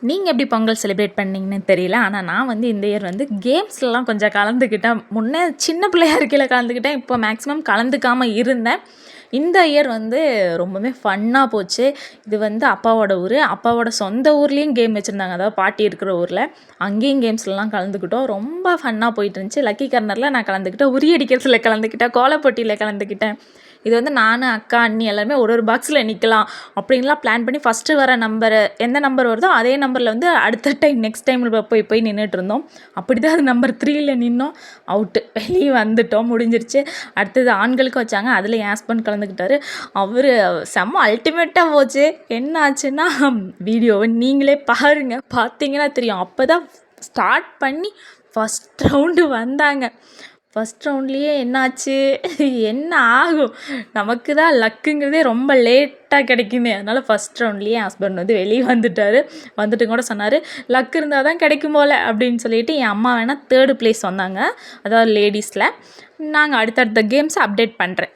நீங்கள் எப்படி பொங்கல் செலிப்ரேட் பண்ணீங்கன்னு தெரியல. ஆனால் நான் வந்து இந்த இயர் வந்து கேம்ஸ்லலாம் கொஞ்சம் கலந்துக்கிட்டேன். முன்னே சின்ன பிள்ளையா இருக்கையில் கலந்துக்கிட்டேன். இப்போ மேக்ஸிமம் கலந்துக்காமல் இருந்தேன். இந்த இயர் வந்து ரொம்பவே ஃபன்னாக போச்சு. இது வந்து அப்பாவோட ஊர். அப்பாவோட சொந்த ஊர்லேயும் கேம் வச்சுருந்தாங்க. அதாவது பாட்டி இருக்கிற ஊரில் அங்கேயும் கேம்ஸ்லாம் கலந்துக்கிட்டோம். ரொம்ப ஃபன்னாக போயிட்டு இருந்துச்சு. லக்கி கார்னரில் நான் கலந்துக்கிட்டேன். உரி அடிக்கிறதுல கலந்துக்கிட்டேன். கோலப்போட்டியில் கலந்துக்கிட்டேன். இது வந்து நான், அக்கா, அண்ணி எல்லாருமே ஒரு பாக்ஸில் நிற்கலாம் அப்படின்லாம் பிளான் பண்ணி ஃபஸ்ட்டு வர நம்பரு எந்த நம்பர் வருதோ அதே நம்பரில் வந்து அடுத்த டைம் நெக்ஸ்ட் டைமில் போய் நின்றுட்டு இருந்தோம். அப்படி தான் அது நம்பர் 3ல் நின்னோம். அவுட்டு, வெளியே வந்துட்டோம். முடிஞ்சிருச்சு. அடுத்தது ஆண்களுக்கு வச்சாங்க. அதில் என் ஹஸ்பண்ட் கலந்துக்கிட்டாரு. அவர் செம்ம அல்டிமேட்டாக போச்சு. என்ன ஆச்சுன்னா வீடியோவை நீங்களே பாருங்கள். பார்த்தீங்கன்னா தெரியும். அப்போ தான் ஸ்டார்ட் பண்ணி ஃபஸ்ட் ரவுண்டு வந்தாங்க. ஃபஸ்ட் ரவுண்ட்லேயே என்னாச்சு, என்ன ஆகும், நமக்கு தான் லக்குங்கிறதே ரொம்ப லேட்டாக கிடைக்குமே. அதனால் ஃபஸ்ட் ரவுண்ட்லேயே என் ஹஸ்பண்ட் வந்து வெளியே வந்துட்டார். வந்துட்டு கூட சொன்னார், லக் இருந்தால் தான் கிடைக்கும் போல் அப்படின்னு சொல்லிட்டு. என் அம்மா வேணால் 3rd ப்ளேஸ் வந்தாங்க, அதாவது லேடிஸில். நாங்கள் அடுத்தடுத்த கேம்ஸை அப்டேட் பண்ணுறேன்.